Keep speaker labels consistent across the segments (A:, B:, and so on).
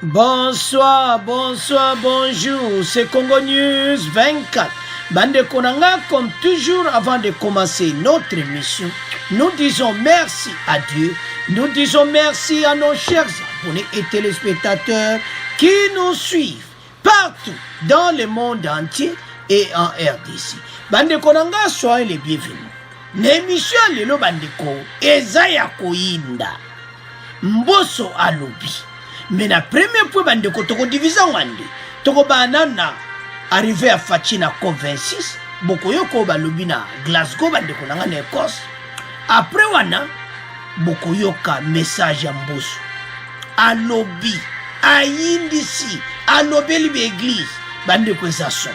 A: Bonsoir, bonsoir, bonjour, c'est Congo News 24. Bande Konanga, comme toujours, avant de commencer notre émission, nous disons merci à Dieu, nous disons merci à nos chers abonnés et téléspectateurs qui nous suivent partout dans le monde entier et en RDC. Bande Konanga, soyez les bienvenus. L'émission Lelo Bandeko, Ezaya Koinda, Mboso Alobi. Mais la première fois, bandeko toko divisa wande. Toko banana arrivé à Fatina COP26. Boko yoko balobi na Glasgow bandeko nanga na Écosse. Après wana, boko yoka message ya Mboso. Alobi, ayindisi, alobeli be église. Bandeko eza som.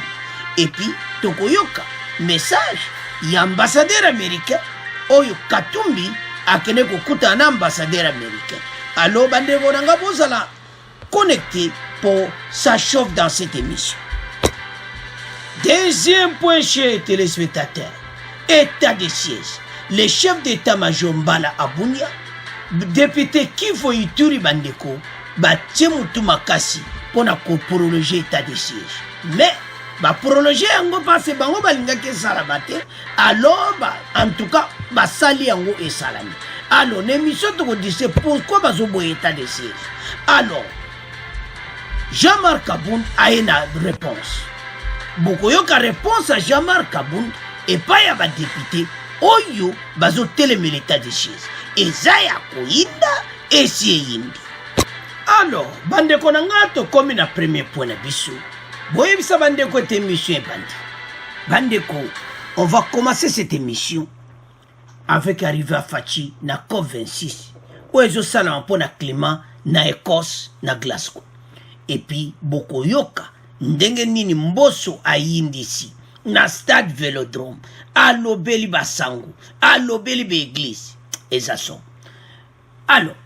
A: Et puis, toko yoka message ya ambassadeur américain. Oyo Katumbi akene kokuta na ambassadeur américain. Alors, bandeko nanga bozala connecté pour ça chauffe dans cette émission. Deuxième point, chers téléspectateurs, état de siège. Le chef d'état-major Mbala Abunia, député Kivo Ituri bandeko, batie mutu makasi pour na prolonger état de siège. Mais ba prolonger yango parce bango balingaki salabate, alors en tout cas ba sali yango et salami. Alors, l'émission te dit pourquoi bazobo état de siège. Alors, Jean-Marc Abound a une réponse. Beaucoup yoka réponse à Jean-Marc Abound et pas ya ba député oyo bazo télémé l'état de siège. Et Zaya Koinda et Sieyindi. Alors, bande konanga to comme na premier point na biso. Boye bisa bande ko te émission bande. Bande ko, on va commencer cette émission avec arrivé à Fachi na COP26 où ils ont salé pour na climat na Écosse na Glasgow. Et puis boko yoka ndenge nini Mboso ayindisi na stade Vélodrome alobeli basango alobeli be église et ça sont. Alors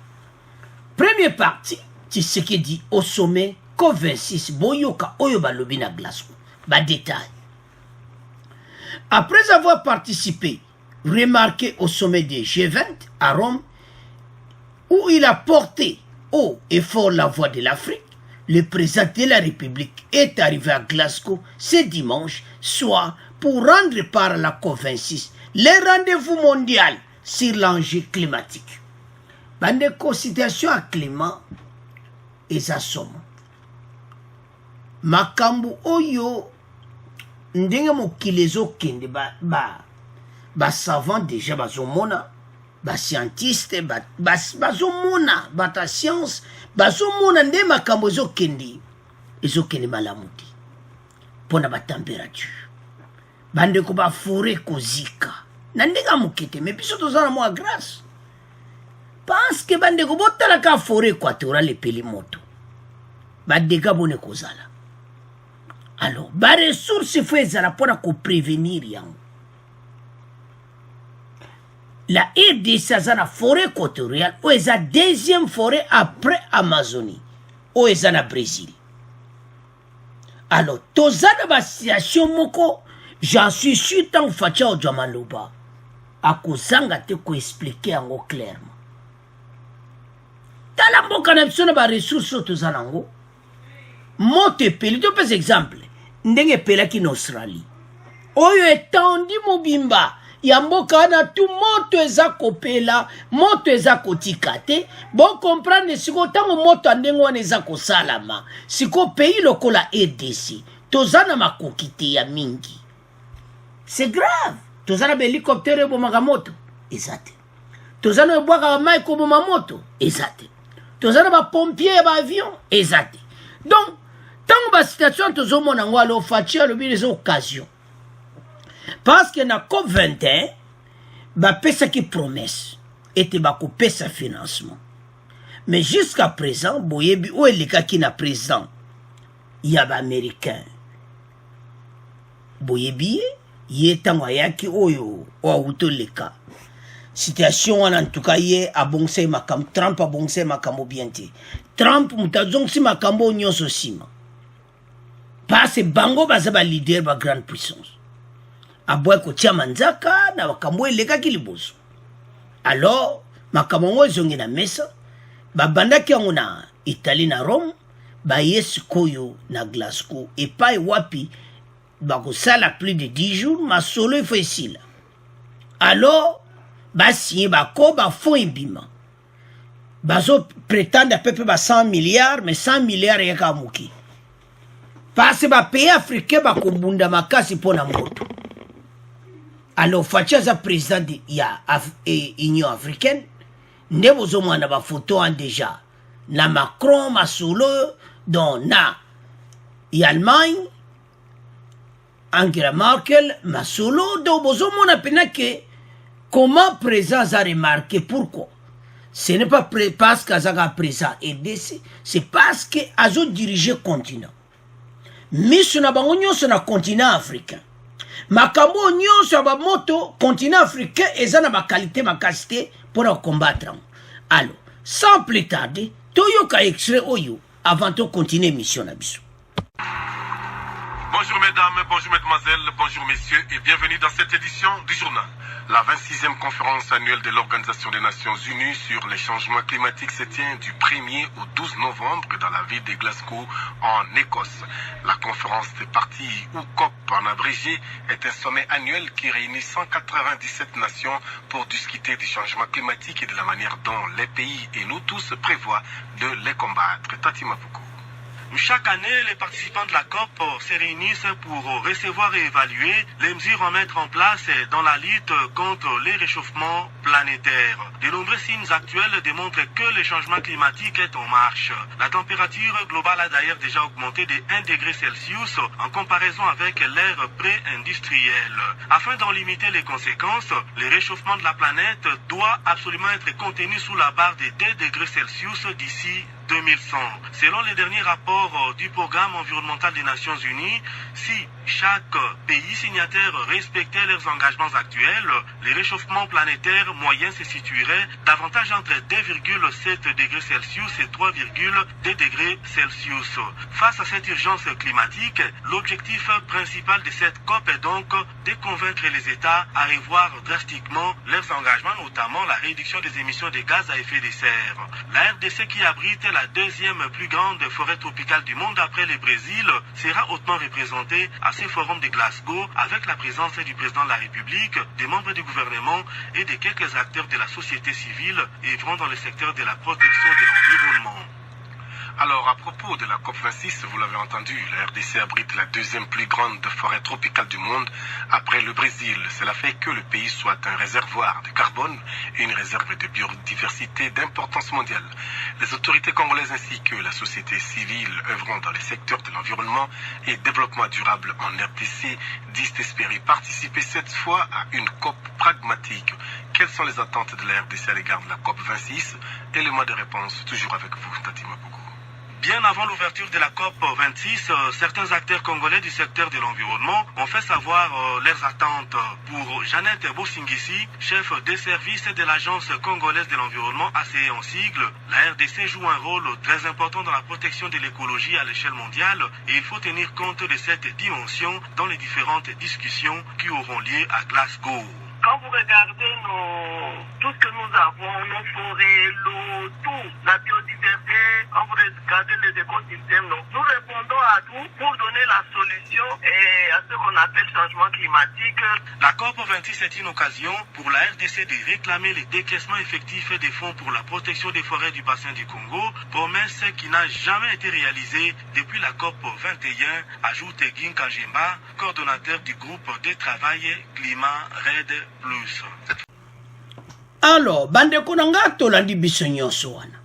A: première partie c'est ce qui dit au sommet COP26 boyoka oyo balobi na Glasgow ba détail. Après avoir participé remarqué au sommet des G20 à Rome, où il a porté haut et fort la voix de l'Afrique, le président de la République est arrivé à Glasgow ce dimanche soir pour rendre part à la COP26, le rendez-vous mondial sur l'enjeu climatique. Bande considération à climat et sa somme. Makambu oyo ndenge mokilezo kende ba savant déjà bazomona ba scientiste bazomona bata science bazomona nde makambo ezokende malamuti pona ba température bandeko ba forêt kozika na ndenge mokete mais biso tozana mo grâce parce que bandeko botala ka forêt équatoriale epeli moto ba dégâts bone kozala. Alors ba ressources faut ezala pona ko prévenir yango. La RDC a la forêt équatoriale, où est la deuxième forêt après Amazonie, où est la Brésil. Alors, tous les situations moko, j'en suis sûr tant que Fatia ou Djamaloba, à cause de ko expliquer en clairement. Dans la mboka na biso na ba ressources tous anango, moto peli, tu peux exemple, ndenge pela ki en Australie. Oyo etendi mobimba. Yamboka na tout moto eza kopela, moto eza kotika te, bon comprendre siko tango moto andengo wana eza kosalama, siko pays lokola RDC, tozana makokite ya mingi. C'est grave, tozana be hélicoptère bomaka moto, ezate. Tozana ebwaka mai ko moto, ezate. Tozana ba pompier ba avion, ezate. Donc, tango ba situation tozomona ngwalo fatia lobi les occasions. Parce que na COP21, ba pesa qui promesse était ba ko pesa financement. Mais jusqu'à présent, boyebi ou elika ki na président, ya ba américain. Boyebi yetango yaki oyo o utoleka. Situation en tout cas ye abongse makam Trump abongse makamo bienti. Trump mutazongsi makambo nyonso sima. Parce bango bazaba leader ba grande puissance. Aboy ko tia manzaka na makambo eleka kiliboso. Alors makambo ngo zongi na mesa babandaki yango na Italie na Rome baye sikoyo na Glasgow epai wapi bakosala plus de 10 jours masolo ifo esila alors basigné bako bafond ebima bazo prétendre pepe ba 100 milliards mais 100 milliards yaka muki parce que pays africain bakombunda makasi pona moto alors facha za président ya Union africaine nde bozomwana ba photo en déjà na Macron masolo donc na Allemagne Angela Merkel masolo donc bozomona pena que comment présent a remarqué pourquoi ce n'est pas parce qu'Azaga présent RDC, c'est parce que Azo dirige continent. Mais ce n'est pas un continent africain. Makambo nyonso ba moto continent africain et ça n'a pas qualité ma capacité pour combattre. Alors, sans plus tarder, toyoka extrait oyo avant de continuer mission abiso.
B: Bonjour mesdames, bonjour mesdemoiselles, bonjour messieurs et bienvenue dans cette édition du journal. La 26e conférence annuelle de l'Organisation des Nations Unies sur les changements climatiques se tient du 1er au 12 novembre dans la ville de Glasgow en Écosse. La conférence des parties ou COP en abrégé est un sommet annuel qui réunit 197 nations pour discuter du changement climatique et de la manière dont les pays et nous tous prévoient de les combattre. Tati Mapuko.
C: Chaque année, les participants de la COP se réunissent pour recevoir et évaluer les mesures à mettre en place dans la lutte contre les réchauffements planétaires. De nombreux signes actuels démontrent que le changement climatique est en marche. La température globale a d'ailleurs déjà augmenté de 1 degré Celsius en comparaison avec l'ère pré-industrielle. Afin d'en limiter les conséquences, le réchauffement de la planète doit absolument être contenu sous la barre des 2 degrés Celsius d'ici 2100. Selon les derniers rapports du Programme environnemental des Nations Unies, si chaque pays signataire respectait leurs engagements actuels, le réchauffement planétaire moyen se situerait davantage entre 2,7 degrés Celsius et 3,2 degrés Celsius. Face à cette urgence climatique, l'objectif principal de cette COP est donc de convaincre les États à revoir drastiquement leurs engagements, notamment la réduction des émissions de gaz à effet de serre. La RDC, qui abrite la deuxième plus grande forêt tropicale du monde après le Brésil, sera hautement représentée à ce forum de Glasgow avec la présence du président de la République, des membres du gouvernement et de quelques acteurs de la société civile œuvrant dans le secteur de la protection de l'environnement.
B: Alors, à propos de la COP26, vous l'avez entendu, la RDC abrite la deuxième plus grande forêt tropicale du monde après le Brésil. Cela fait que le pays soit un réservoir de carbone et une réserve de biodiversité d'importance mondiale. Les autorités congolaises ainsi que la société civile œuvrant dans les secteurs de l'environnement et développement durable en RDC disent espérer participer cette fois à une COP pragmatique. Quelles sont les attentes de la RDC à l'égard de la COP26? Élément de réponse toujours avec vous, Tati Mapuko.
C: Bien avant l'ouverture de la COP26, certains acteurs congolais du secteur de l'environnement ont fait savoir leurs attentes. Pour Jeannette Bosingisi, chef des services de l'Agence congolaise de l'environnement ACE en sigle, la RDC joue un rôle très important dans la protection de l'écologie à l'échelle mondiale et il faut tenir compte de cette dimension dans les différentes discussions qui auront lieu à Glasgow.
D: Quand vous regardez tout ce que nous avons, nos forêts, l'eau, tout, la biodiversité, quand vous regardez les écosystèmes, nous répondons à tout pour donner la solution à ce qu'on appelle changement climatique.
C: La COP26 est une occasion pour la RDC de réclamer le décaissement effectif des fonds pour la protection des forêts du bassin du Congo, promesse qui n'a jamais été réalisée depuis la COP21, ajoute Guin Kajemba, coordonnateur du groupe de travail Climat Red Plus.
A: Alors, bande konanga tolandi biso nyonso wana.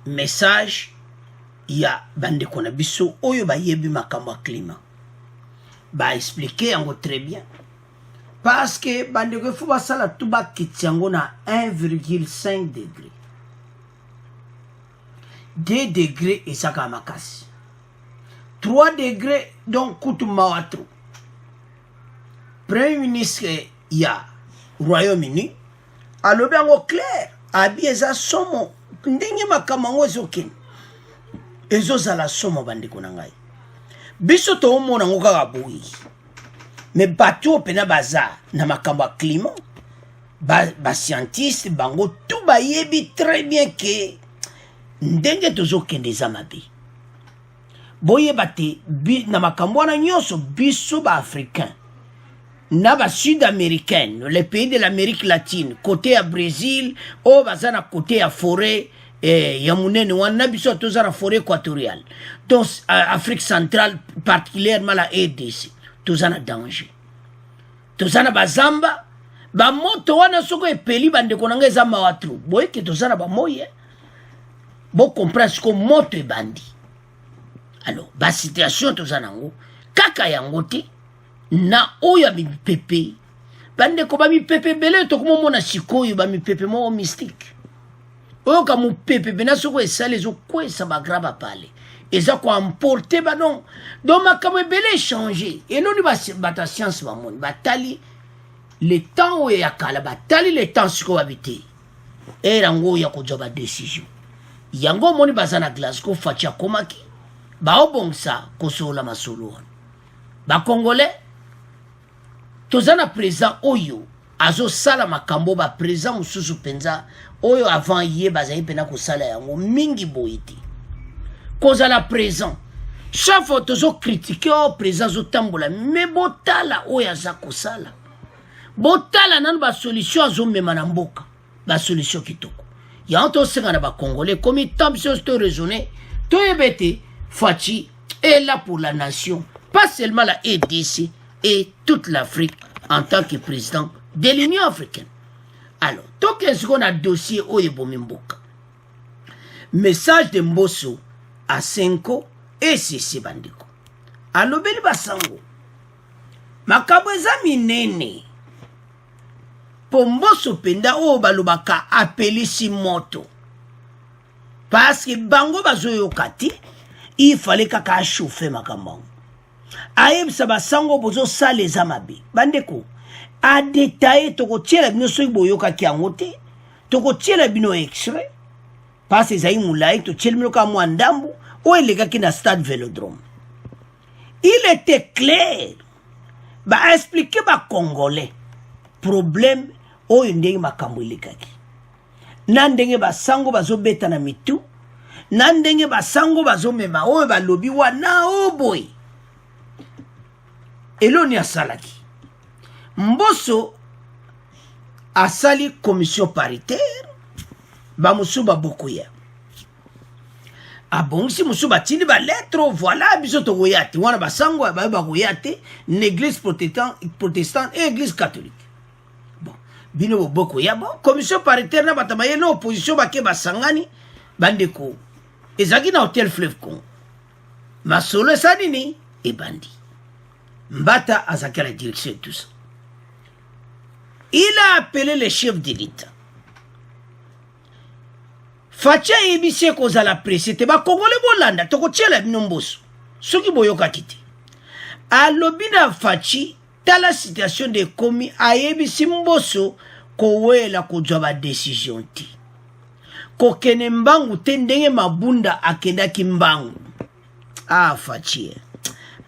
A: Message ya bande kona biso oyo bayebi makambo climat. Ba expliquer yango très bien. Parce que bande ko faut basala tuba kityango na 1,5 degré. 2 degrés esaka makasi. 3 degrés donc kutuma watru. Premier ministre ya Royaume-Uni alobi yango clair abi eza somo ndenge makamango ezokende ezozala somo bandeko na ngai biso toomona ngo kaka boyi me bato pena baza na makambo ya climat ba scientiste bango tout bayebi très bien que ndenge tozokende eza mabe boyeba te na makambo wana nyonso biso baafricain na basud-américaine les pays de l'Amérique latine côté ya Brésil oyo baza na côté ya forêt ya munene wana biso toza na forêt équatoriale donc Afrique centrale particulièrement la RDC toza na danger toza na bazamba bamoto wana soko epeli bandeko nanga eza mawatru boyeke toza na bamoye bocomprendre siko moto ebandi alors basituation toza nango kaka yango te na oyo ya mipepe bandeko bamipepe bele tokomomona sikoyo bamipepe moko mystique oyo ka mopepe bena soko esala ezokwesa bagraba pale eza koamporte banon donc makambo ebele echange enoni bata science bamoni batali le temps oyo ya kala batali le temps sikoyo babi te erango oyo ya kozwa badécision yango omoni baza na Glasgow faci akomaki baobongisa kosola masolo wana bakongolais toza na président oyo azosala makambo baprésident mosusu mpenza oyo avant ye bazali mpena kosala yango mingi boye te kozala présent chaque fois tozokritike oyo président azotambola me botala oyo aza kosala botala nanu basolution azomema na mboka basolution kitoko yango tosenga na bacongolais komi temps biso toraisonne toyeba ete Faci est là pour la nation, pas seulement la RDC et toute l'Afrique en tant que président de l'Union africaine. Alors, tout ce qu'on a dossier au Yebomimboka. Message de Mbosso à Senko et Sisi Bandeko. Alors, Beli Basango. Makabweza minene. Pour Mbosso Penda o balubaka appeli si moto. Parce que Bango Bazoyo Kati. Il fallait kaka chauffer makambo. Aïe sabasango bozo sale zamabe. Bandeko. A détaillé toko tiela bino soki boyoka ki angote. Toko tiela bino extrait. Parce que zaï moulay to tiela bino ka mwandambu. Ou elega ki na stade Vélodrome. Il était clair. Ba expliquer ba congolais. Problème o ndenge makambo elegaki. Nandenge basango bazo beta na mitu. Nandenge basango bazomema oyo balobi wana oboy eloni asalaki Mbosso asali commission paritaire bamusu babokoya abongisi musu batindi ba lettre voilà biso tokoyate wana basango bakoyate l'église protestante et église catholique bon bino bokoya bon commission paritaire na batamaye na opposition bake basangani bandeko ezaki na Hôtel Fleuve Congo masolo esanini ebandi Mbata azaki à la direction de tout ça. Il a appelé les chefs de l'État. Fatia ebise kozala presse te ba Congolais bolanda toko tiela bino Mbosso soki boyoka kiti alobina Fachi tala situation de komi ayebisi Mbosso kowela kozwa ba décision ti kokene mbangu te ndenge mabunda akendaki mbangu Fachi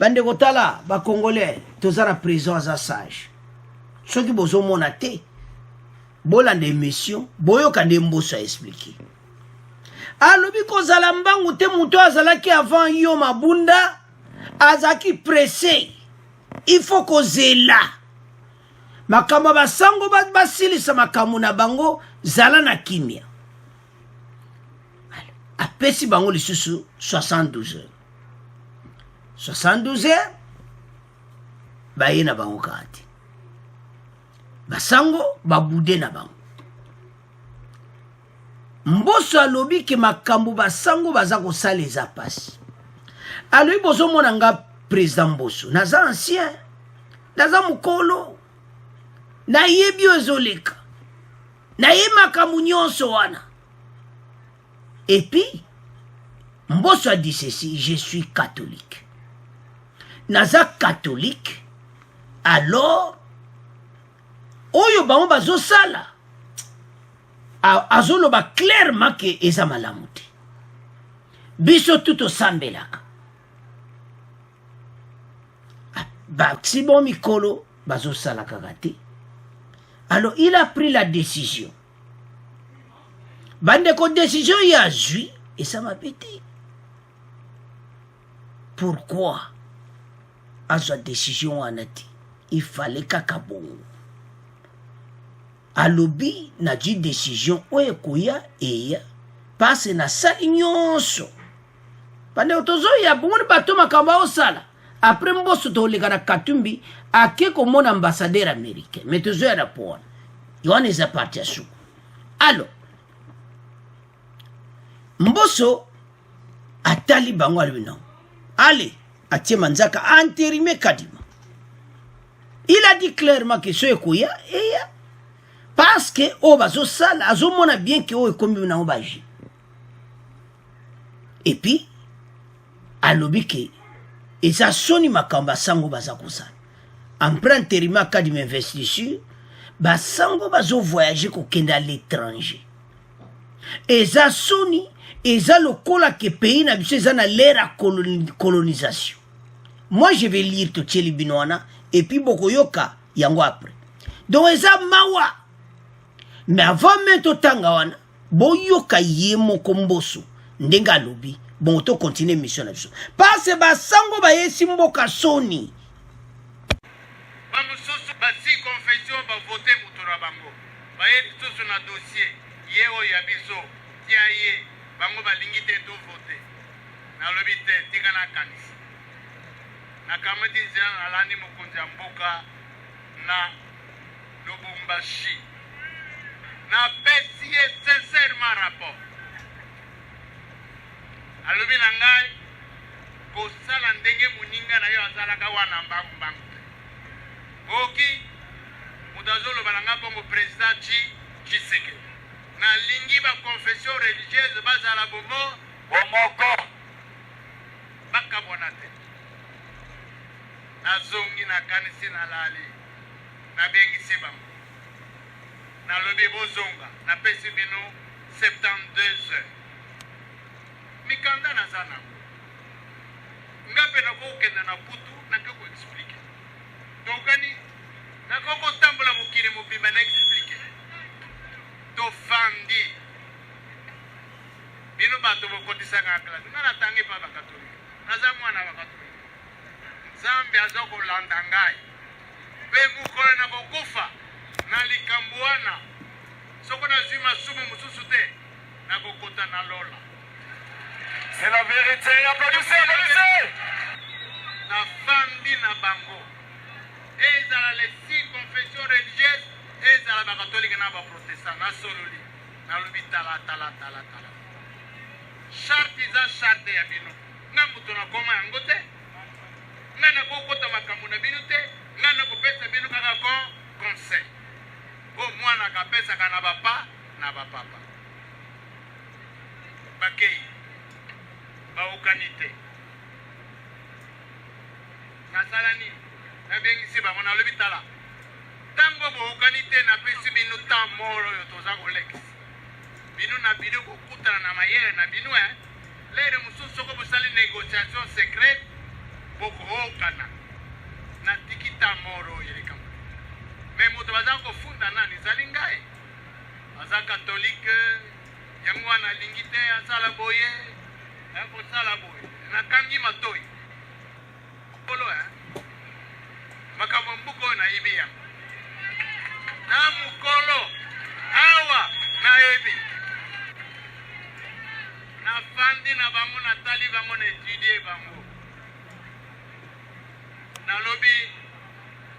A: bande kotala ba Congolais tozala prison za sage soki bozo mona te bolanda émission boyoka nde Mbosso expliquer alobi kozala mbangu te muto azalaki avant yo mabunda azaki pressé il faut kozela makamba basango basilisa makamu na bango zala na kimia apesi bango lisusu 72 heures 72 heures baye na bango kati basango babude na bango Mbosso alobi ke makambo basango baza kosala eza pasi alobi bozo mona nga président Mbosso naza ancien naza mukolo na yebi ezoleka na ye makambo nyonso wana et puis Mbosso a dit ceci je suis catholique naza catholique alors oyo bango bazo sala azoloba clairement que eza malamu te biso tout osambelaka si bon mikolo bazosala kaka te alors il a pris la décision bandeko décision ya zwi Et ça m'a pété. Pourquoi à sa décision en été, il fallait qu'Akabo. À lobby, n'a dit décision oye kuya eya passe na sali nyonso. Pande otozo ya bumuni bato makamba osala. Après mboso to legana katumbi ake komona ambassadeur américain. Mais tozo ya rapport. Yohane za parti ya suku. Alors mboso atali bango alwina. Allez, atie manzaka entérimé Kadima. Il a dit clairement que ce kuya eya parce que o bazo sala azo mona bien que o ekomi na obaji. Et puis alobi ke eza soni makamba sango baza kosala. Emprunte rima Kadima investiture basango bazo voyager kokenda à l'étranger. Eza soni eza lokola ke pays na biso eza na l'ère colonisation. Moi je vais lire tout tcheli binwana et puis bokoyoka yango après. Donc eza mawa. Mais avant même to tanga wana boyoka yemo komboso ndenga lobi bon to continuer mission na biso. Parce que basango ba yesi mboka soni.
E: Ba mususu ba si confession ba voter mutura bango. Ba yebi tusu na dossier yeo ya biso tia ye bango ba lingite to voter. Na lobi te tika na kanisa. Na kamati zan alani mukunja mboka na Lubumbashi. Na pesi sincèrement rapport. Alobi na ngai kosala ndenge muninga na yo azalaka wana mbangu. Oki mudazolo balanga bongo président Tshisekedi. Na lingi ba confession religieuse bazala bomoko bakabonate. Nazongi na kanisi na lali na bengisi bango. Na lobi bozonga na pesi bino 72 heures. Mikanda na zana. Ngape na kokenda na putu na ko explique. Tokani na koko tambola mukire mubimba na explique. To fandi. Bino bato bokotisa ngakala. Ngana tangi pa bakatolika. Naza mwana bakatolika. Zambi azoko landa ngai. Pe mukole na bokufa. Na likambuana soko na zima sumu mususu te na kokota na lola.
F: C'est la vérité, applaudissez, applaudissez.
E: Na fandi na bango ezala les 6 confessions religieuses ezala ba catholique na ba protestant na sololi na lobi tala charte za charte ya bino na mutu na koma yango te nga na kokota makambo na bino te nga na kopesa bino kaka conseil. O mwana kapesa kana bapa na bapapa. Bakei. Baukanite. Nasalani. Na bengisi ba mona lobitala. Tango baukanite na pesi binu tamoro yo toza kolex. Binu na binu kokutana na mayere na binu lere mususu ko busali négociation secrète boko okana. Na tikita moro yeleka. Mais moto bazango funda nani zalingae aza catholique yango wana lingite asala boye ko sala boye na kangi matoi polo makambo mbuko na ibi ya na mukolo awa na ebi na fandi na bango na tali bango na étudier bango na lobi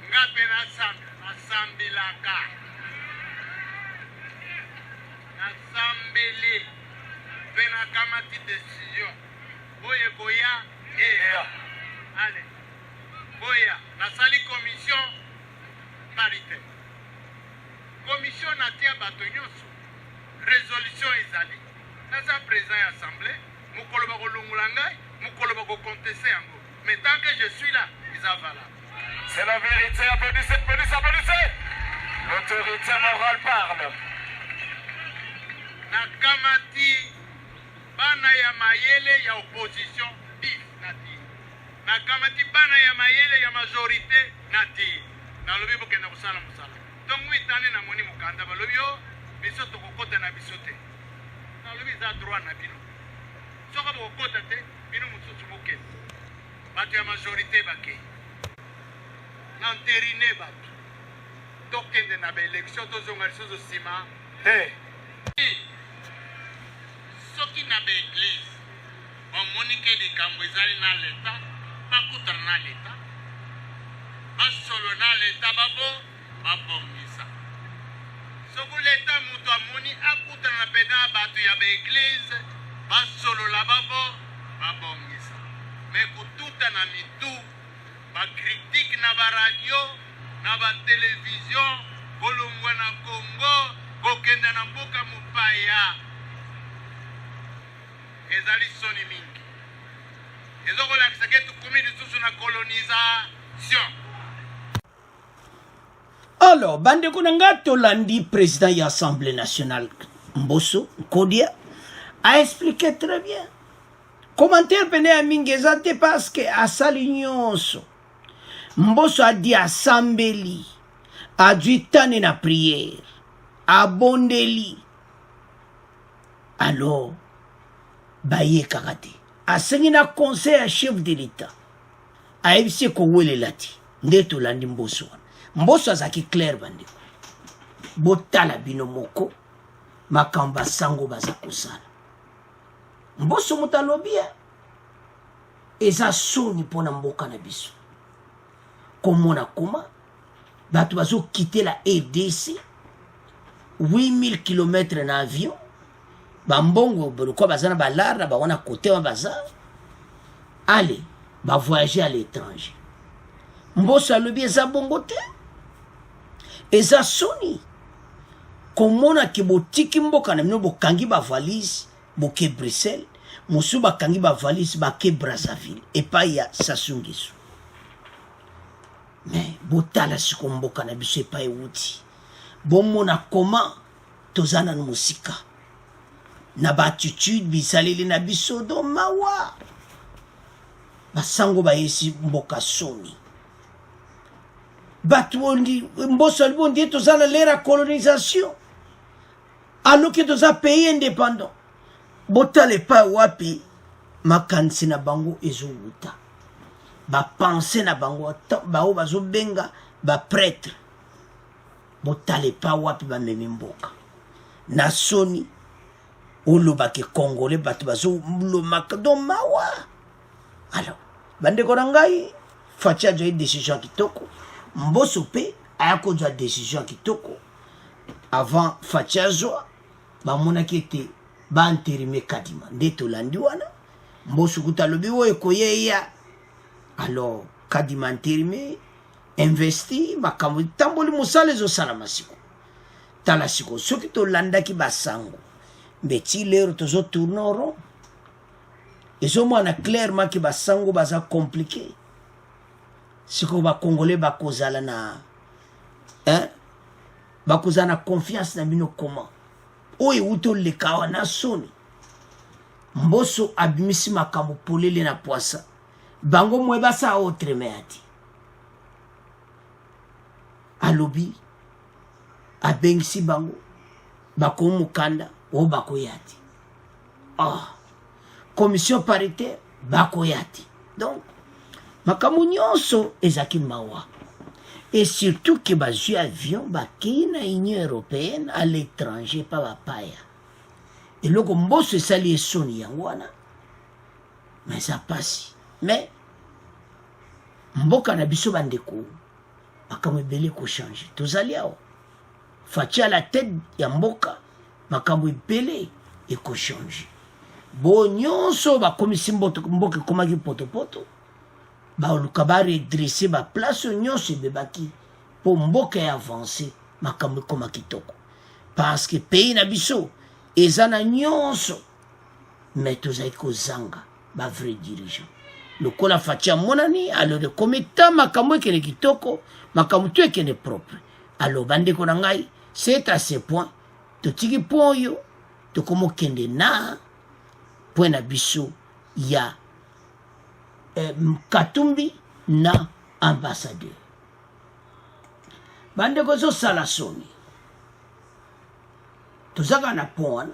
E: ngape na sambi Asambilaka Asambili Pena kamati décision Boye Boya Allez Boya Nasali commission paritaire Commission natia batonyoso Résolution ezali Nasa président et assemblée Mukolo bako lungulangai Mukolo bako contester yango. Mais tant que je suis là ils avalent.
F: C'est la vérité, applaudissez, applaudissez, applaudissez. L'autorité morale parle.
E: Nakamati bana ya mayele ya opposition bis nati. Nakamati bana ya mayele ya majorité nati. Na lobi bokenda kusala musala. Donc mitani na moni mukanda ba lobi yo biso tokokota na biso te. Na lobi za droit na bino. soka bokota te bino mosusu bokende bato ya majorité bakei na nterine bato tokende na baélection tozonga lisusu nsima te soki na baeglise bamoni ke likambo ezali na leta bakutana na leta basolo na leta babongisa soki leta moto amoni akutana pena bato ya baeglise basolola babongisa me kututa na mitu bakritike na baradio na batelevizio kolongwa na Congo kokende na mboka mopaya ezali soni mingi ezokolakisa ke tukumi lisusu na colonisation.
A: Alors, bandeko nanga tolandi président de l'Assemblée nationale Mbosso Kodia a expliqué très bien. Commentaire pene à Mingezate parce que à Salignonso Mbosso a dit à Sambeli, a dit tane na prière, a Bondeli. Alors, Baye Karate, a sengina conseil à chef de l'État, a ebise kowele lati, ndeto landi Mbosso. Mbosso azaki clair bandeko. Botala bino moko, makamba sango baza kosala. Mbosso mutalobia, eza soni pona mboka na biso. Komona koma, batu bazo quitter la RDC, 8000 km na avion, bambongo kwa bazana balara, ba wana kote wa bazar, allez, ba voyager à l'étranger. Mbosso alobi eza bongote, eza soni. Komona ki botiki mboka na mino bokangi ba valise, boke Bruxelles, musu bakangi ba valise, bake Brazzaville, epa ya Sasungisu. Mais botala siko mboka na biso epa euti. Bomona koma tozana na musika. Na ba attitude bisaleli na biso do mawa. Basango ba yesi mboka soni. Batuondi Mbosso albondi tozana l'era colonisation. Alors que toza pays indépendant. Botale pa wapi makansi na bango ezoluta. Ba pense na bango ba o bazo benga ba prêtre. Botale pa wapi ba memi mboka. Na soni oloba ke congolais batu bazo lomaka do mawa. Alors bandeko nangai fatia jo décision kitoko. Mbosso pe ayako jo décision kitoko. Avant fatia zo ba mona kete ba anterime kadima ndeto landi wana Mbosso kutalobi wo ekoyeya. Alors kadima anterime investi makambo tamboli musale zo sala masiko tala siko soki to landaki basango mbeti lero tozo tournoro ezo mwana clairement ki basango baza compliqué siko ba congolais ba kozala na bakozana confiance na bino comment oye uto le kawa na soni. Mbosso abimisi makambo polele na poisa bango mweba sa autre meati alobi abengisi bango bako mukanda o bako yati commission paritaire bako yati. Donc makambo nyonso ezaki mawa. Et surtout que bazui avion baki na Union européenne à l'étranger pa bapaya. Et le Mbosso sali soni yangwana. Mais ça passe. Mais mboka na biso bandeko makambo ebele ko changer. Tozali awo. Fatia la tête ya mboka makambo ebele eko changer. Bo nyonso ba komisi mboka komaki poto. Ba oluka ba redresser ba place nyonso bebaki po mboka ya avancer makambo koma kitoko. Parce que pays na biso ezana nyonso mais tozali kozanga ba vrai dirigeant. Lokola Fatia monani alors kometa makambo ekene kitoko makambo to ekene propre. Alors bandeko na ngai c'est à ce point totiki point yo tokomo kende na point na biso ya Katumbi na ambassadeur. Bandeko zo sala soni. Tozaka na pona.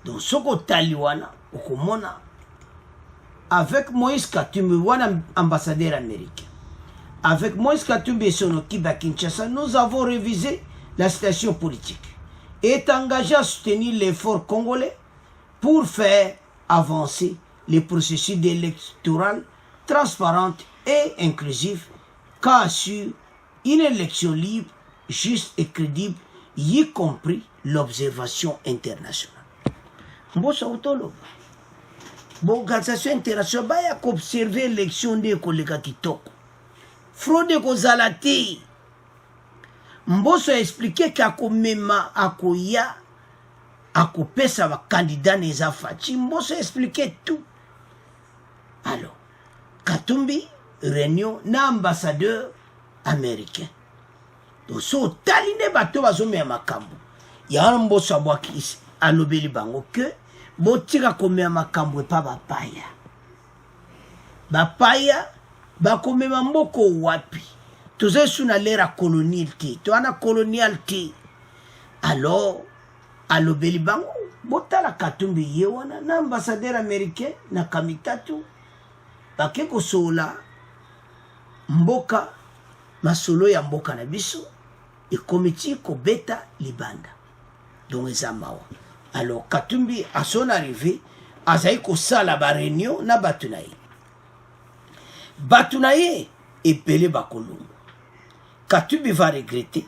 A: Donc soko taliwana okomona avec Moïse Katumbi wana ambassadeur américain. Avec Moïse Katumbi et son équipe à Kinshasa, nous avons révisé la situation politique et est engagé à soutenir l'effort congolais pour faire avancer les processus électoraux transparents et inclusifs, qu'a assure une élection libre, juste et crédible, y compris l'observation internationale. Mbosa utolo. L'organisation internationale baya observer l'élection de koleka kitoko. Fraude ko zalati. Mboso a expliqué qu'ako mema akoya akopesa ba candidat neza fachi. Mboso a expliqué tout. Alors, Katumbi réunion na ambassadeur américain. Donc so taline bato bazome ya makambo. Ya mboso abwaki alobeli bango que botika komema makambo pa bapaya. Bapaya bakomema mboko wapi. Toze suna l'era coloniale. Toana colonial ti. Alors alobeli bango botala Katumbi yewana na ambassadeur américain na kamitatu bakeko sola mboka masolo ya mboka na biso e komiti ko beta libanda. Donc ezamawa. Alors Katumbi à son arrivée azai ko sala ba réunion na batunaye. Batunaye et pelé bakolongo. Katumbi va regretter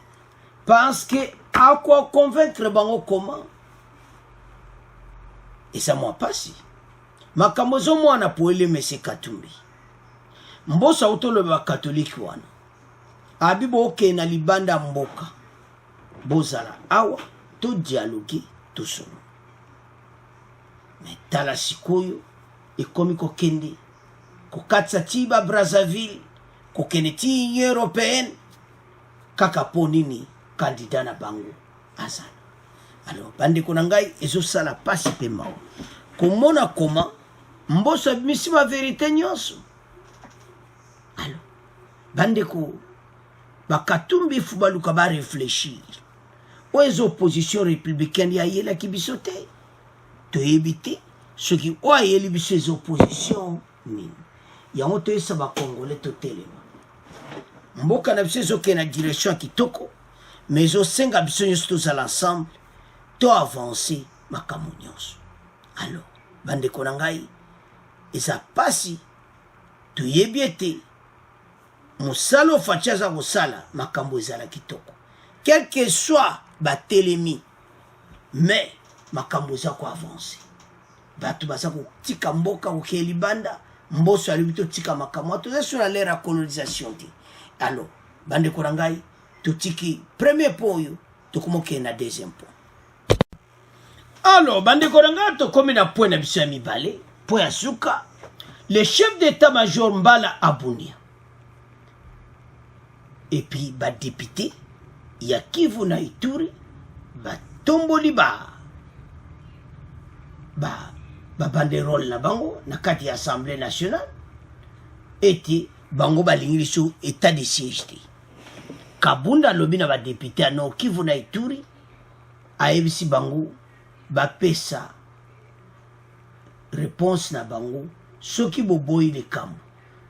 A: parce que à quoi convaincre bango comment. Et ça m'a passé. Makamozo mwana poele mese Katumbi. Mbosa utolo ba catholique wana. Abibo oke na libanda mboka. Bozala awa to dialogue to solo. Mais tala sikoyo ekomi ko kende ko katsa tiba Brazzaville ko keneti Union européenne kaka ponini candidat na bango azana. Alors bande konangai ezo sala pasi pe mao. Komona comment mboso misima vérité nyonso. Alors bande ko Bakatumbi fubaluka ba réfléchir. Aux oppositions républicaines ya yela kibisote. To éviter ce qui a yeli biso les oppositions ni. Ya moto esa ba congolais to telema. Mboka na biso zo na direction kitoko, mais au senga biso tous à l'ensemble to avancer makambo nyonso. Alors bande konangai esa pasi to yebiete musalo fachaza musala makambo ezala kitoko. Quel que soit batelemi, mais makambo za ko avancer. Batu baza ko tika mboka ko kelibanda, mboso alibito tika makambo to sur l'ère colonisation ti. Alors, bande korangai to tiki premier point yo to komoke na deuxième point. Alors, bande korangai to comme na point na biso ya mibale, point ya suka, le chef d'état-major Mbala Abunia. Et puis, ba député, ya Kivu na Ituri, ba tomboli ba banderole na bango, na kati ya Assemblée nationale, eti bango ba lingiliso état de siège te. Kabunda lobi na ba député ano Kivu na Ituri, aebisi bango, ba pesa réponse na bango, soki bo boyi de kambo,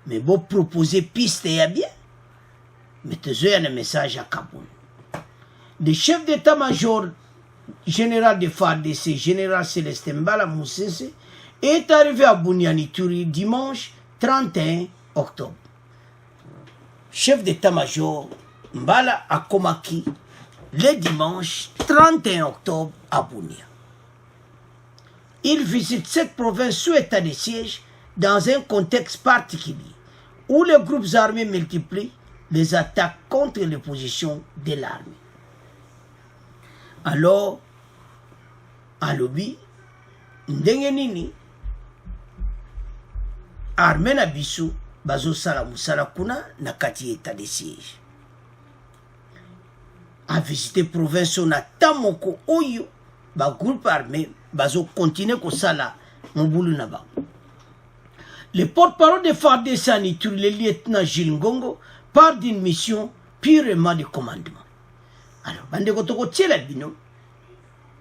A: mais bo proposer piste ya bien. Mettez un message à Kaboul. Le chef d'état-major général de FARDC, général Célestin Mbala Moussese, est arrivé à Bunyani-Turi dimanche 31 octobre. Chef d'état-major Mbala a Komaki le dimanche 31 octobre à Bunia. Il visite cette province sous état de siège dans un contexte particulier où les groupes armés multiplient les attaques contre les positions de l'armée. Alors, en lobby, ndenge nini armée na biso bazo sala musala kuna na kati état de siège. A visiter province na tamoko oyo ba groupe armé bazo continuer ko sala mobulu na ba. Le porte-parole de FARDC en Ituri, le lieutenant Gilles Ngongo, part d'une mission purement de commandement. Alors, bande kotoko tiela bino,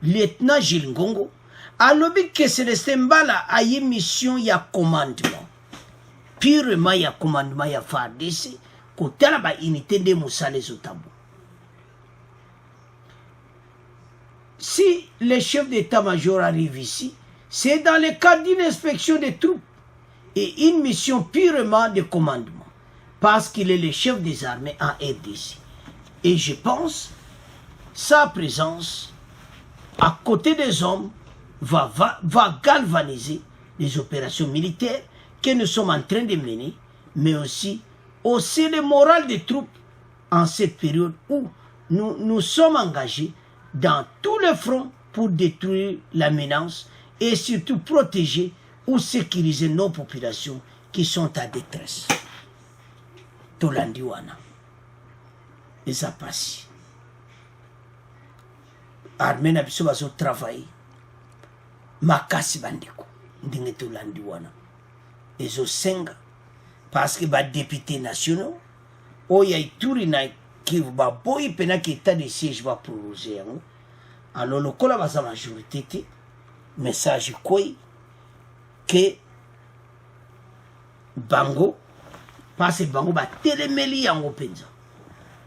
A: lieutenant Gilles Ngongo alobi que Célestin Mbala a une mission ya commandement purement ya commandement ya FARDC kotala ba unité de musale zotambo. Si le chef d'état-major arrive ici, c'est dans le cadre d'une inspection des troupes et une mission purement de commandement, parce qu'il est le chef des armées en RDC. Et je pense, sa présence à côté des hommes va galvaniser les opérations militaires que nous sommes en train de mener, mais aussi hausser le moral des troupes en cette période où nous sommes engagés dans tous les fronts pour détruire la menace et surtout protéger ou sécuriser nos populations qui sont à détresse. Tolandiwana. Et ça passe. Armée n'a pas besoin de travailler. Makasi bandeko. Ndinge Tolandiwana. Et zo senga. Parce que les députés nationaux, oya ituri na qui va boy pena qui état de siège va prolonger. Alors le cola va sa majorité message quoi que bango parce que bango ba telemeli yango penza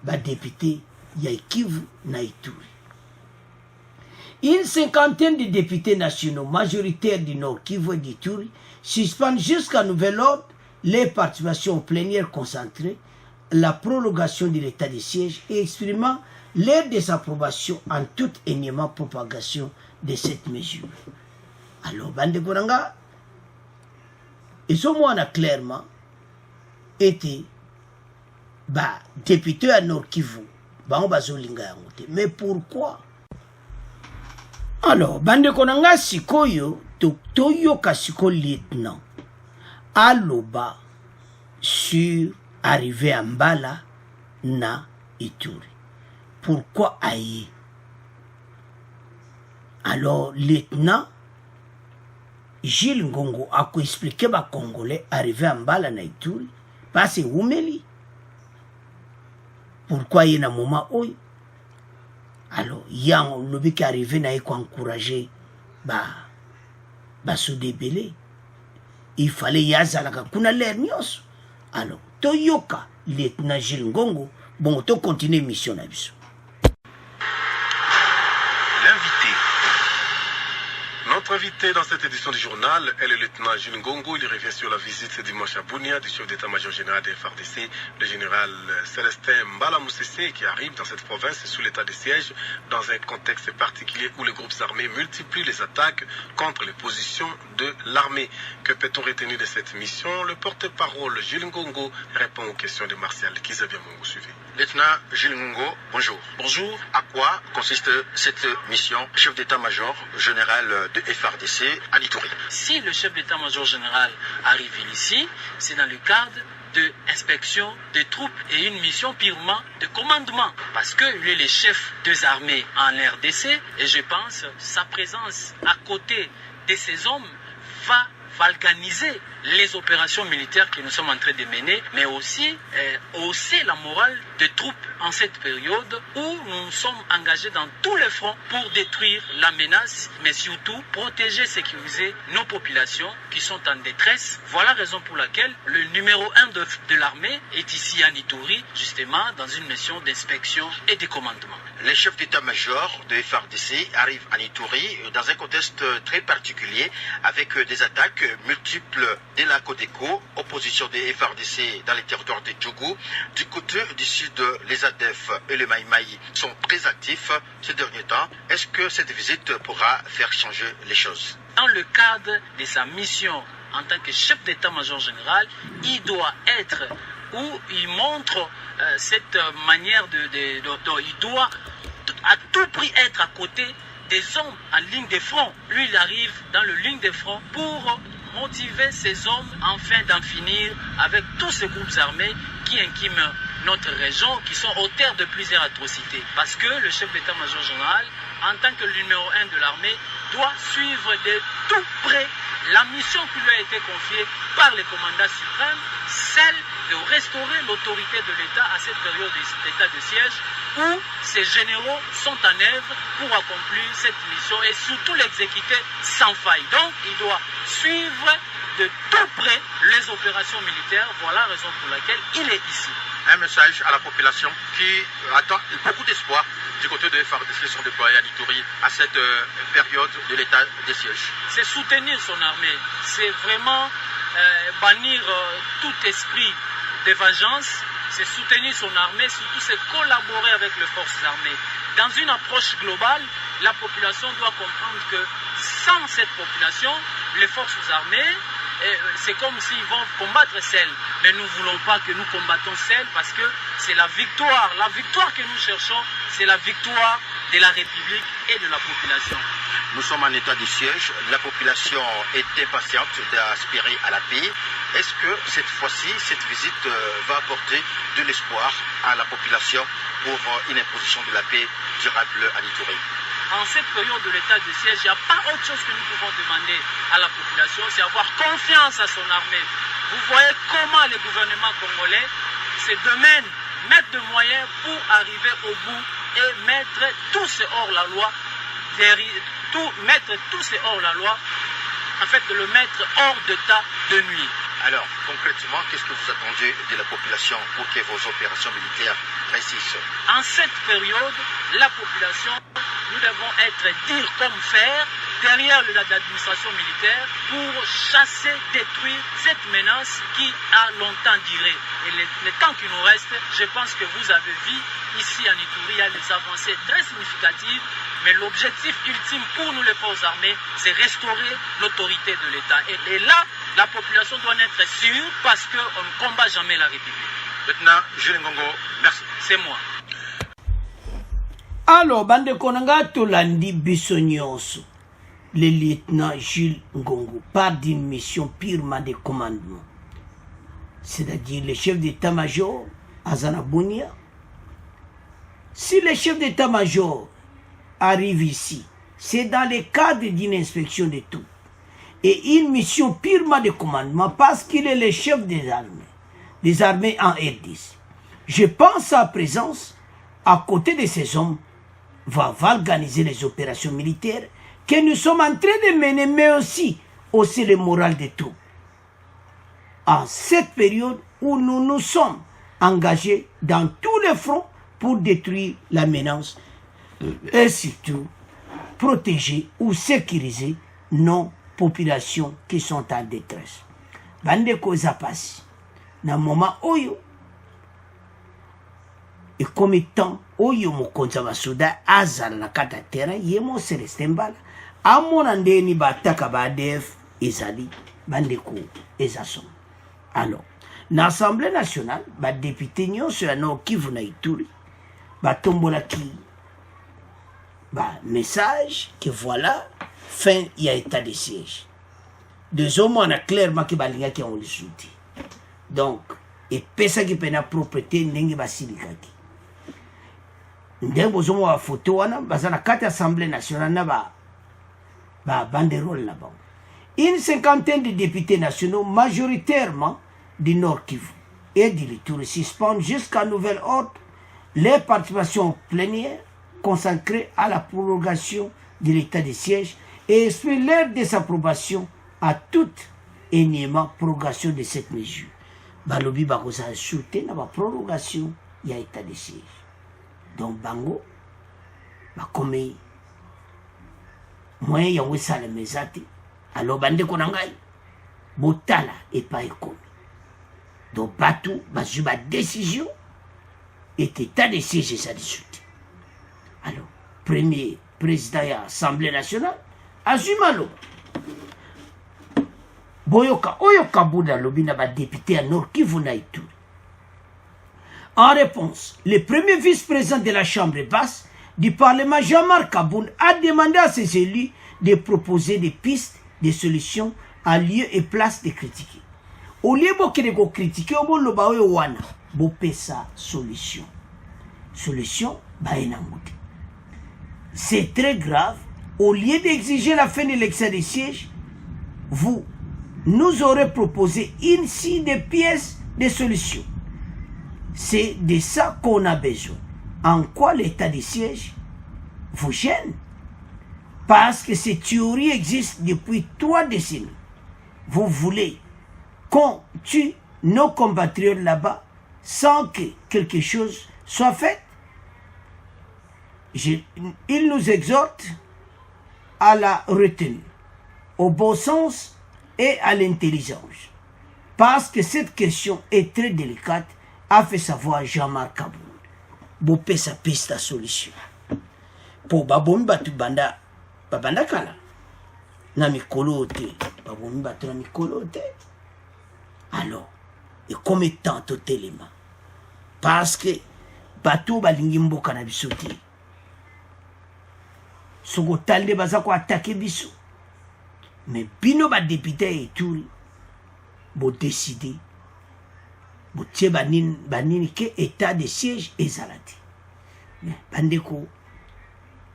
A: ba député ya Kivu na Ituri. Une cinquantaine de députés nationaux majoritaires du Nord Kivu et d'Ituri suspendent jusqu'à nouvel ordre les participations aux plénières concentrées, la prolongation de l'état de siège et exprimant leur désapprobation en toute énième propagation de cette mesure. Alors, Bande Goranga, ils ont moins clairement été député à Nord Kivu. Mais pourquoi? Alors, Bande Goranga Sikoyo, Toyo Kasiko lieutenant, aloba sur arrivé à Mbala na Ituri. Pourquoi aïe? Alors, lieutenant Gilles Ngongo a expliqué aux Congolais arrivé à Mbala na Ituri, parce que Oumeli. Pourquoi il y a un moment où? Alors, il y a un lobby qui est arrivé à encourager se débeller. Il fallait yazalaka kuna l'air nyos. Alors, Toyoka, lieutenant Gilles Ngongo, bon, to continue mission na biso.
B: Notre invité dans cette édition du journal est le lieutenant Gilles Ngongo. Il revient sur la visite ce dimanche à Bunia du chef d'état-major général des FARDC, le général Célestin Mbala Moussessé, qui arrive dans cette province sous l'état de siège dans un contexte particulier où les groupes armés multiplient les attaques contre les positions de l'armée. Que peut-on retenir de cette mission? Le porte-parole Gilles Ngongo répond aux questions de Martial Kizabiamongo. Suivez.
G: Lieutenant Gilles Ngongo, bonjour. Bonjour. À quoi consiste cette mission, chef d'état-major général de FARDC à Ituri?
H: Si le chef d'état-major général arrive ici, c'est dans le cadre de inspection des troupes et une mission purement de commandement. Parce qu'il est le chef des armées en RDC et je pense sa présence à côté de ces hommes va organiser les opérations militaires que nous sommes en train de mener, mais aussi hausser la morale des troupes en cette période où nous sommes engagés dans tous les fronts pour détruire la menace, mais surtout protéger, sécuriser nos populations qui sont en détresse. Voilà la raison pour laquelle le numéro 1 de l'armée est ici à Ituri, justement dans une mission d'inspection et de commandement.
G: Les chefs d'état-major de FARDC arrivent à Ituri dans un contexte très particulier avec des attaques multiples de la Codeco, opposition des FARDC dans les territoires de Djougou. Du côté du sud, les ADF et les Maïmaï sont très actifs ces derniers temps. Est-ce que cette visite pourra faire changer les choses?
H: Dans le cadre de sa mission en tant que chef d'état-major général, il doit être où il montre cette manière il doit à tout prix être à côté des hommes en ligne de front. Lui, il arrive dans le ligne de front pour motiver ces hommes afin d'en finir avec tous ces groupes armés qui inquiètent notre région, qui sont auteurs de plusieurs atrocités. Parce que le chef d'état-major général, en tant que numéro 1 de l'armée, doit suivre de tout près la mission qui lui a été confiée par le commandant suprême, celle de restaurer l'autorité de l'État à cette période d'état de siège où ces généraux sont en œuvre pour accomplir cette mission et surtout l'exécuter sans faille. Donc, il doit suivre de tout près les opérations militaires. Voilà la raison pour laquelle il est ici.
G: Un message à la population qui attend beaucoup d'espoir du côté de FARDC sont déployés à Ituri à cette période de l'état des sièges.
H: C'est soutenir son armée, c'est vraiment bannir tout esprit de vengeance, c'est soutenir son armée, surtout c'est collaborer avec les forces armées. Dans une approche globale, la population doit comprendre que sans cette population, les forces armées, c'est comme s'ils vont combattre seuls. Mais nous ne voulons pas que nous combattons seuls parce que c'est la victoire. La victoire que nous cherchons, c'est la victoire de la République et de la population.
G: Nous sommes en état de siège. La population est impatiente d'aspirer à la paix. Est-ce que cette fois-ci, cette visite va apporter de l'espoir à la population pour une imposition de la paix durable à Ituri?
H: En cette période de l'état de siège, il n'y a pas autre chose que nous pouvons demander à la population, c'est avoir confiance à son armée. Vous voyez comment le gouvernement congolais se demande, mettre des moyens pour arriver au bout et mettre tous ces hors-la-loi, mettre tous ces hors-la-loi, en fait de le mettre hors d'état de nuit.
G: Alors, concrètement, qu'est-ce que vous attendez de la population pour que vos opérations militaires réussissent?
H: En cette période, la population, nous devons être dire comme faire derrière l'administration militaire pour chasser, détruire cette menace qui a longtemps duré. Et le temps qui nous reste, je pense que vous avez vu ici en Ituri, il y a des avancées très significatives, mais l'objectif ultime pour nous les forces armées, c'est restaurer l'autorité de l'État. Et là, la population doit être sûre parce qu'on ne combat jamais la République.
G: Maintenant, Jules Ngongo, merci.
H: C'est moi.
A: Alors, bande konanga tolandi bisonyonso, le lieutenant Jules Ngongo part d'une mission purement de commandement. C'est-à-dire le chef d'état-major, Azana Bounia. Si le chef d'état-major arrive ici, c'est dans le cadre d'une inspection de tout. Et une mission purement de commandement parce qu'il est le chef des armées en RDC. Je pense à présence, à côté de ces hommes, va organiser les opérations militaires que nous sommes en train de mener, mais aussi le moral des troupes. En cette période où nous nous sommes engagés dans tous les fronts pour détruire la menace et surtout protéger ou sécuriser nos populations qui sont en détresse. Bande koza pasi na moment oyo et comme étant oyo mokonza basoda azala na kata terrain yemo Celestin Mbala amona ndeni bataka ba ADF ezali bande ko ezasom. Alors na Assemblée nationale ba député nyonso ya Nord Kivu na Ituri ba tombola ki ba message que voilà fin il y a état de siège. Deux hommes on a clairement que balinga qui ont le soutien. Donc et pesa qui pena propriété ndenge basilikaki. Ndenge bozomo wa photo wana bazana kati Assemblée nationale na ba banderole là-bas. Une cinquantaine de députés nationaux majoritairement du Nord Kivu et du Ituri suspendent jusqu'à nouvel ordre les participations plénières consacrées à la prorogation de l'état de siège et expriment leur désapprobation à toute énième prorogation de cette mesure. Balobi bakoza ajouté na ba prorogation ya état de siège. Donc bango bakome moyen ya wesala mezati alors bande konangai botala et pas ekomi. Donc batou bazu ba décision et état de siège ça dissout. Alors premier président de l'Assemblée nationale, Azumalo. Boyoka, Oyoka Bouda Lobina va député à Nord Kivu na Ituri. En réponse, le premier vice-président de la Chambre basse du Parlement, Jean-Marc Kaboun, a demandé à ses élus de proposer des pistes de solutions à lieu et place de critiquer. Au lieu de critiquer, on va wana bopesa solution. Solution, baenangote. C'est très grave. Au lieu d'exiger la fin de l'exercice des sièges, vous nous aurez proposé une série de pièces de solutions. C'est de ça qu'on a besoin. en quoi l'état de siège vous gêne. Parce que ces théories existent depuis 3 décennies. Vous voulez qu'on tue nos compatriotes là-bas sans que quelque chose soit fait. Il nous exhorte à la retenue, au bon sens et à l'intelligence. Parce que cette question est très délicate, a fait savoir Jean-Marc Kaboul. Bopé sa piste à solution. Pour babomi batu banda kala. Na mikolo te. Babomi batu na mikolo te. Alors, et comme tant au téléma. Parce que batu balingi mboka na biso te. Soko talde baza ko attaquer biso. Mais bino ba député et tout bo décider bo tie banini ke état de siège ezalati. Mais bandeko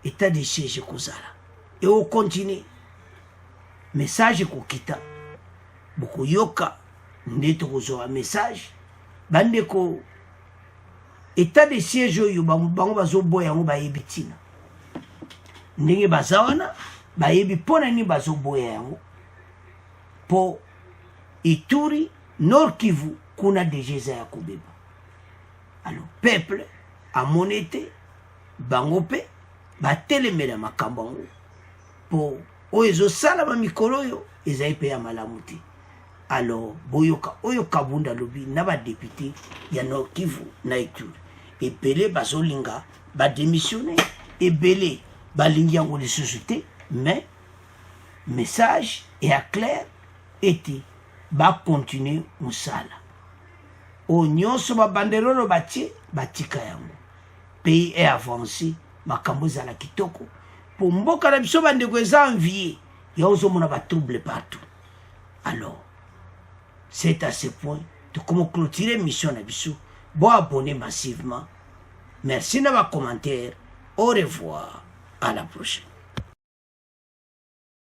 A: état de siège kozala. Et on continue. Message ko kita. Boko yoka ndeto kozoa message. Bandeko état de siège yo bango bazo boya ngo ba yebitina. Ndenge bazawana bayebi pona ni bazoboya yango po Ituri Nord Kivu kuna dejeza ya kubeba. Alors peuple a monete bango pe batelemela makambo yango po oyo sala ba mikolo yo ezai pe ya malamu te. Alors boyoka oyo Kabunda lobi na ba député ya Nord Kivu na Ituri epele bazolinga ba démissionner ebele balingi yango les sociétés, mais message est à clair était ba continuer musala. O nyonso ba banderolo batie batika yango. Pays est avancé, makambo za la kitoko. Pour mboka na biso bandeko eza envié, ya ozo mona ba trouble partout. Alors, c'est à ce point de comment clôturer mission na biso. Bon abonner massivement. Merci de vos commentaires. Au revoir. À la prochaine.